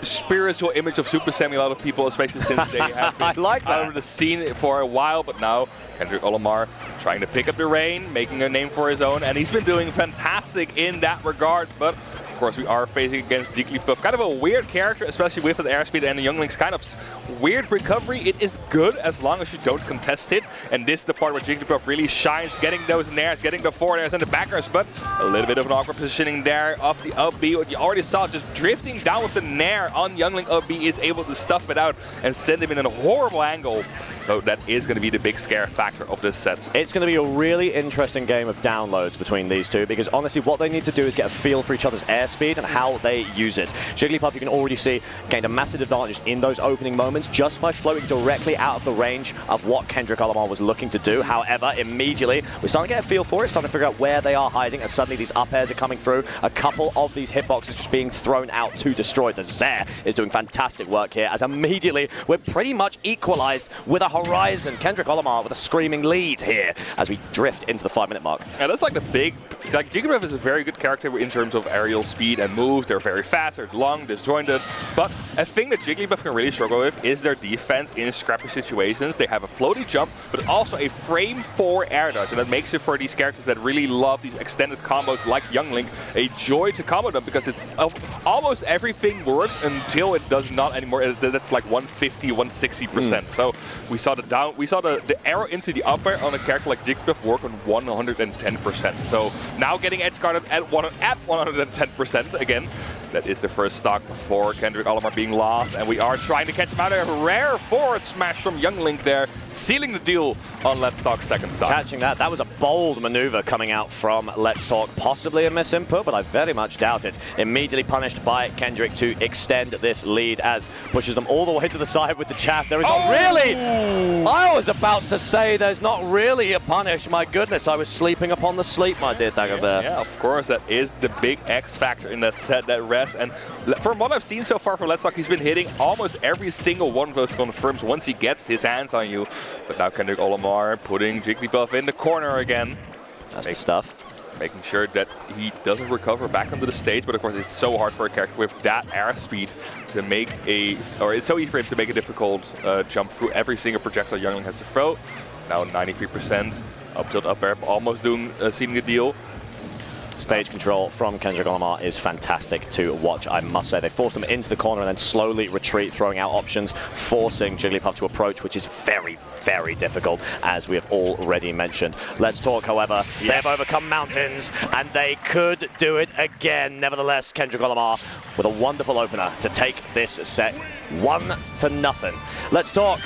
spiritual image of Super Semi. A lot of people, especially since they have been I like that. out of the scene for a while, but now Kendrick Olimar trying to pick up the reign, making a name for his own, and he's been doing fantastic in that regard. But of course, we are facing against Jigglypuff, kind of a weird character, especially with his airspeed and the Youngling's kind of weird recovery. It is good as long as you don't contest it, and this is the part where Jigglypuff really shines, getting those nairs, getting the forward airs and the back airs, but a little bit of an awkward positioning there off the up B. What you already saw, just drifting down with the nair on Youngling up B, is able to stuff it out and send him in a horrible angle. So that is going to be the big scare factor of this set. It's going to be a really interesting game of downloads between these two, because honestly what they need to do is get a feel for each other's airspeed and how they use it. Jigglypuff, you can already see, gained a massive advantage in those opening moments just by floating directly out of the range of what Kendrick Olimar was looking to do. However, immediately we're starting to get a feel for it, starting to figure out where they are hiding, and suddenly these up airs are coming through. A couple of these hitboxes just being thrown out to destroy. The Zair is doing fantastic work here, as immediately we're pretty much equalized with a Horizon. Kendrick Olimar with a screaming lead here as we drift into the 5-minute mark. Yeah, that's like the big, like Jigglypuff is a very good character in terms of aerial speed and moves. They're very fast, they're long, disjointed. But a thing that Jigglypuff can really struggle with is their defense in scrappy situations. They have a floaty jump, but also a frame 4 air dodge, and that makes it for these characters that really love these extended combos like Youngling a joy to combo them, because it's almost everything works until it does not anymore. That's like 150, 160%. So we saw the arrow into the up air on a character like Jigglypuff work on 110%. So now getting edge guarded at 110% again. That is the first stock before Kendrick Olimar being lost, and we are trying to catch him out. A rare forward smash from Youngling there, sealing the deal on Let's Talk second stock. Catching that. That was a bold maneuver coming out from Let's Talk. Possibly a misinput, but I very much doubt it. Immediately punished by Kendrick to extend this lead, as pushes them all the way to the side with the jab. There is not really... I was about to say there's not really a punish. My goodness, I was sleeping upon the sleep, my dear Dagobert. Yeah, of course, that is the big X factor in that set, that rest. And from what I've seen so far from Let's Talk, he's been hitting almost every single one of those confirms once he gets his hands on you. But now Kendrick Olimar putting Jigglypuff in the corner again. That's the stuff. Making sure that he doesn't recover back onto the stage, but of course it's so hard for a character with that airspeed to make it's so easy for him to make a difficult jump through every single projectile Youngling has to throw. Now 93%, up tilt up air, almost sealing the deal. Stage control from Kendrick Olimar is fantastic to watch, I must say. They force them into the corner and then slowly retreat, throwing out options, forcing Jigglypuff to approach, which is very, very difficult, as we have already mentioned. Let's Talk, however, they've overcome mountains, and they could do it again. Nevertheless, Kendrick Olimar with a wonderful opener to take this set 1-0. Let's Talk.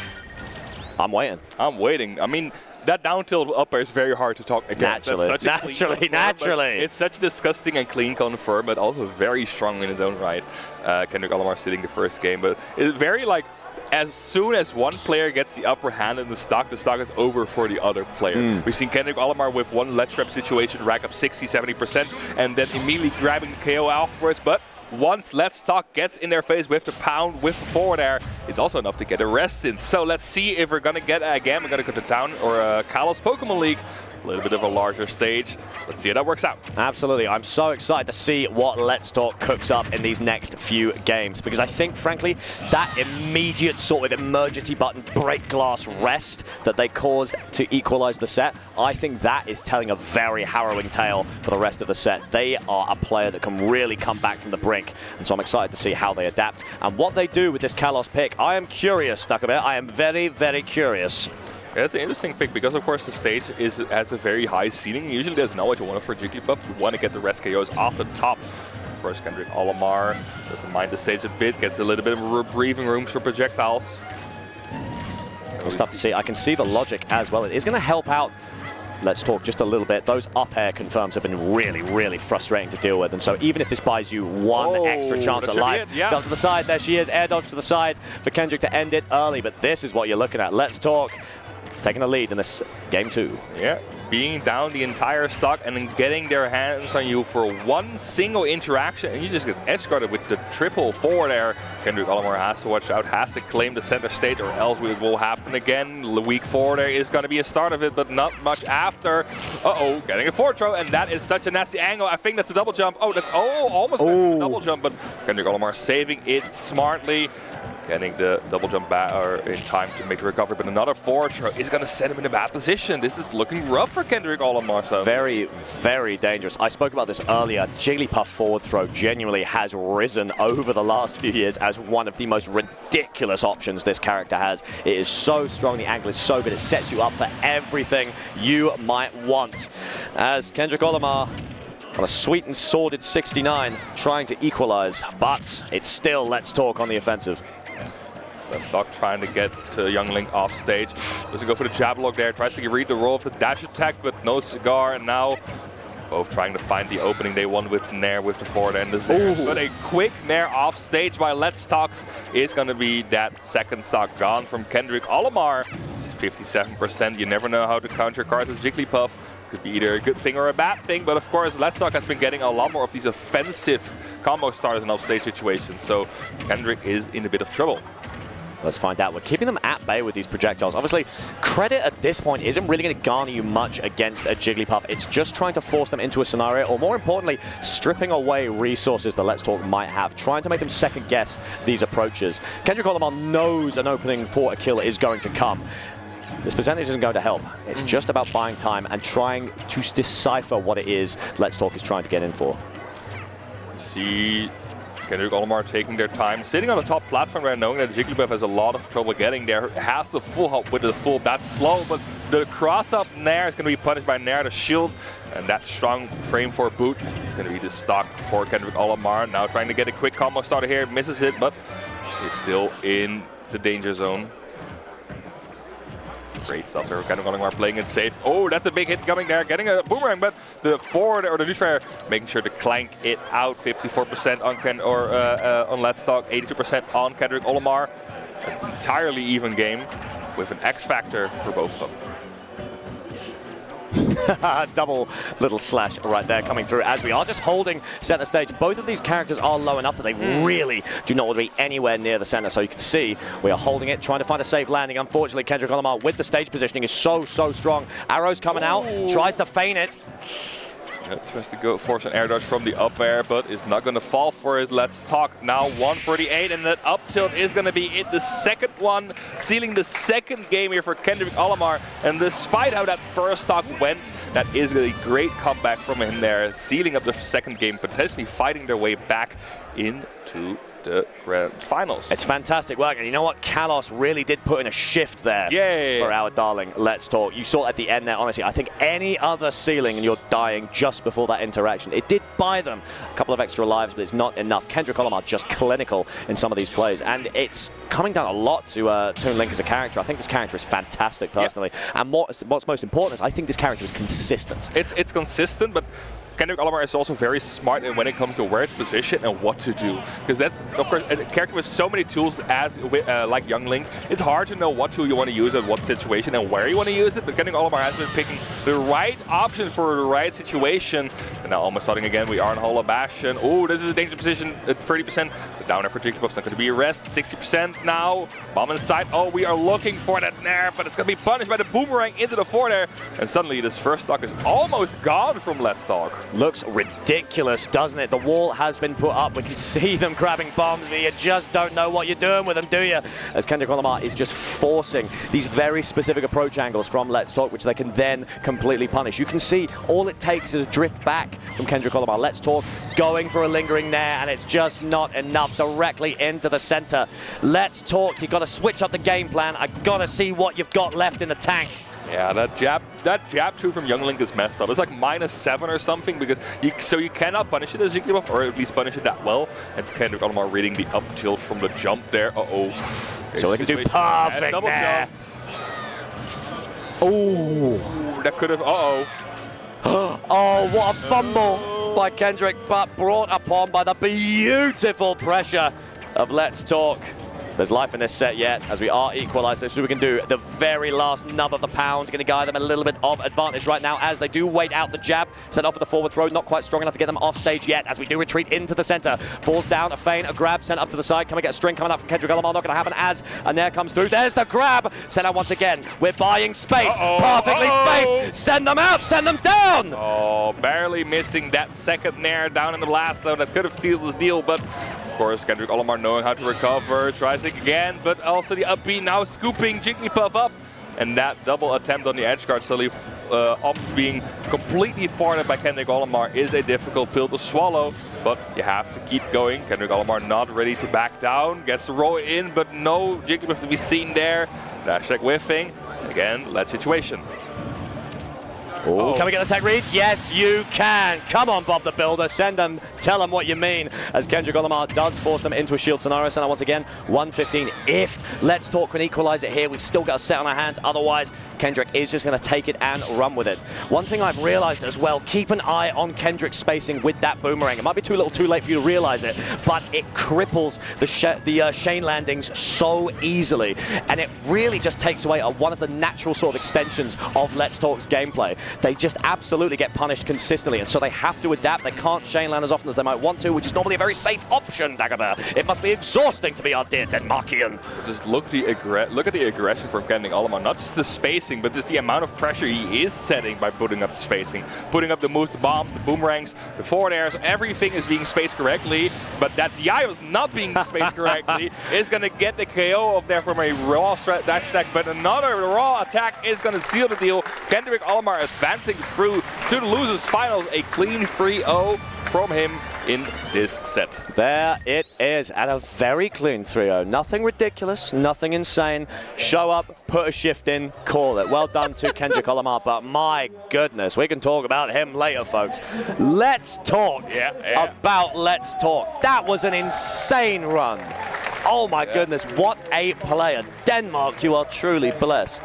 I'm waiting. I'm waiting. I mean, that down tilt up air is very hard to talk against. Naturally. It's such a disgusting and clean confirm, but also very strong in its own right. Kendrick Olimar sitting the first game, but it's very like, as soon as one player gets the upper hand in the stock is over for the other player. We've seen Kendrick Olimar with one ledge trap situation rack up 60-70%, and then immediately grabbing the KO afterwards, but once Let's Talk gets in their face with the pound, with the forward air, it's also enough to get a rest in. So let's see if we're going to get, again, we're going to go to Town or Kalos Pokemon League. A little bit of a larger stage. Let's see how that works out. Absolutely. I'm so excited to see what Let's Talk cooks up in these next few games, because I think, frankly, that immediate sort of emergency button break glass rest that they caused to equalize the set, I think that is telling a very harrowing tale for the rest of the set. They are a player that can really come back from the brink, and so I'm excited to see how they adapt and what they do with this Kalos pick. I am curious, Dagobert. I am very, very curious. Yeah, it's an interesting pick because, of course, the stage has a very high ceiling. Usually that's not what you want for Jigglypuff. You want to get the rest KOs off the top. Of course, Kendrick Olimar doesn't mind the stage a bit, gets a little bit of breathing room for projectiles. It's tough to see. I can see the logic as well. It is going to help out Let's Talk just a little bit. Those up air confirms have been really, really frustrating to deal with. And so even if this buys you one extra chance at life, jump to the side, there she is, air dodge to the side for Kendrick to end it early. But this is what you're looking at. Let's Talk taking a lead in this game 2. Yeah, being down the entire stock and then getting their hands on you for one single interaction, and you just get edge guarded with the triple four there. Kendrick Olimar has to watch out, has to claim the center stage, or else it will happen again. The week 4 there is going to be a start of it, but not much after. Uh-oh, getting a forward throw, and that is such a nasty angle. I think that's a double jump. Oh, that's almost a double jump, but Kendrick Olimar saving it smartly. Getting the double jump back in time to make the recovery, but another forward throw is going to set him in a bad position. This is looking rough for Kendrick Olimar. So. Very, very dangerous. I spoke about this earlier. Jigglypuff forward throw genuinely has risen over the last few years as one of the most ridiculous options this character has. It is so strong, the angle is so good, it sets you up for everything you might want. As Kendrick Olimar on a sweet and sordid 69, trying to equalize, but it's still Let's Talk on the offensive. Stock trying to get Young Link off stage. Doesn't go for the jab lock there. Tries to read the roll of the dash attack, but no cigar. And now both trying to find the opening they won with Nair with the forward and the Zero. But a quick Nair off stage by Let's Talks is going to be that second stock gone from Kendrick Olimar. It's 57%. You never know how to counter cards with Jigglypuff. Could be either a good thing or a bad thing, but of course Let's Talk has been getting a lot more of these offensive combo starters in offstage situations. So Kendrick is in a bit of trouble. Let's find out. We're keeping them at bay with these projectiles. Obviously, credit at this point isn't really going to garner you much against a Jigglypuff. It's just trying to force them into a scenario, or more importantly, stripping away resources that Let's Talk might have, trying to make them second guess these approaches. Kendrick Olimar knows an opening for a kill is going to come. This percentage isn't going to help. It's just about buying time and trying to decipher what it is Let's Talk is trying to get in for. See Kendrick Olimar taking their time, sitting on the top platform there, knowing that Jigglypuff has a lot of trouble getting there. Has the full help with the full. That's slow, but the cross-up Nair is going to be punished by Nair, the shield, and that strong frame for boot is going to be the stock for Kendrick Olimar. Now trying to get a quick combo starter here, misses it, but is still in the danger zone. Great stuff there. Kendrick Olimar playing it safe. Oh, that's a big hit coming there. Getting a boomerang, but the forward or the neutral making sure to clank it out. 54% on on Let's Talk, 82% on Kendrick Olimar. An entirely even game with an X factor for both of them. Double little slash right there coming through as we are just holding center stage. Both of these characters are low enough that they really do not want to be anywhere near the center. So you can see we are holding it, trying to find a safe landing. Unfortunately, Kendrick Olimar with the stage positioning is so strong. Arrows coming out, tries to feign it. Tries to go force an air dodge from the up air, but is not going to fall for it. Let's Talk now 148, and that up tilt is going to be it. The second one, sealing the second game here for Kendrick Olimar. And despite how that first stock went, that is a great comeback from him there, sealing up the second game, potentially fighting their way back into the grand finals. It's fantastic work, and you know what? Kalos really did put in a shift there for our darling Let's Talk. You saw at the end there, honestly, I think any other ceiling and you're dying just before that interaction. It did buy them a couple of extra lives, but it's not enough. Kendrick Olimar just clinical in some of these plays, and it's coming down a lot to Toon Link as a character. I think this character is fantastic personally, and what's most important is I think this character is consistent. It's consistent, but Kendrick Olimar is also very smart when it comes to where to position and what to do. Because that's, of course, a character with so many tools as like Young Link, it's hard to know what tool you want to use at what situation and where you want to use it. But Kendrick Olimar has been picking the right option for the right situation. And now almost starting again, we are in Hollow Bastion. Oh, this is a dangerous position at 30%. The down air for Jigglypuff is not going to be a rest. 60% now. Bomb inside. Oh, we are looking for that Nair, but it's going to be punished by the boomerang into the forward air. And suddenly this first stock is almost gone from Let's Talk. Looks ridiculous, doesn't it? The wall has been put up. We can see them grabbing bombs, but you just don't know what you're doing with them, do you? As Kendrick Olimar is just forcing these very specific approach angles from Let's Talk, which they can then completely punish. You can see all it takes is a drift back from Kendrick Olimar. Let's Talk going for a lingering Nair, and it's just not enough. Directly into the center. Let's Talk. You've got to switch up the game plan. I've got to see what you've got left in the tank. Yeah, that jab true from Young Link is messed up. It's like -7 or something, because you cannot punish it as Jigglypuff, or at least punish it that well. And Kendrick Olimar reading the up tilt from the jump there. So they can do perfect there. Oh, that could have. Oh, what a fumble by Kendrick, but brought upon by the beautiful pressure of Let's Talk. There's life in this set yet, as we are equalized, so we can do the very last nub of the pound. Going to guide them a little bit of advantage right now as they do wait out the jab. Sent off with the forward throw, not quite strong enough to get them off stage yet, as we do retreat into the center. Falls down, a feign, a grab, sent up to the side. Can we get a string coming up from Kendrick Olimar? Not going to happen as, and there comes through. There's the grab. Sent out once again. We're buying space. Perfectly spaced. Send them out, send them down. Oh, barely missing that second nair down in the blast zone. That could have sealed this deal, but of course, Kendrick Olimar knowing how to recover, tries it again, but also the up B now scooping Jigglypuff up. And that double attempt on the edge guard slowly being completely thwarted by Kendrick Olimar is a difficult pill to swallow, but you have to keep going. Kendrick Olimar not ready to back down, gets the roll in, but no Jigglypuff to be seen there. Dash tech whiffing, again, lead situation. Oh. Can we get the tech read? Yes, you can. Come on, Bob the Builder. Send them. Tell them what you mean. As Kendrick Olimar does force them into a shield scenario. So now once again, 115. If Let's Talk can equalize it here, we've still got a set on our hands. Otherwise, Kendrick is just going to take it and run with it. One thing I've realized as well, keep an eye on Kendrick's spacing with that boomerang. It might be too little too late for you to realize it, but it cripples the Shane landings so easily. And it really just takes away one of the natural sort of extensions of Let's Talk's gameplay. They just absolutely get punished consistently, and so they have to adapt. They can't chain land as often as they might want to, which is normally a very safe option, Dagobah. It must be exhausting to be our dear Denmarkian. Just look at the aggression from Kendrick Olimar. Not just the spacing, but just the amount of pressure he is setting by putting up the spacing. Putting up the moves, the bombs, the boomerangs, the forward airs, everything is being spaced correctly, but that DI was not being spaced correctly is going to get the KO of there from a raw dash attack, but another raw attack is going to seal the deal. Kendrick Olimar advancing through to the losers finals, a clean 3-0 from him in this set. There it is, at a very clean 3-0. Nothing ridiculous, nothing insane. Show up, put a shift in, call it. Well done to Kendrick Olimar, but my goodness, we can talk about him later, folks. Let's talk about Let's Talk. That was an insane run. Oh my goodness, what a player. Denmark, you are truly blessed.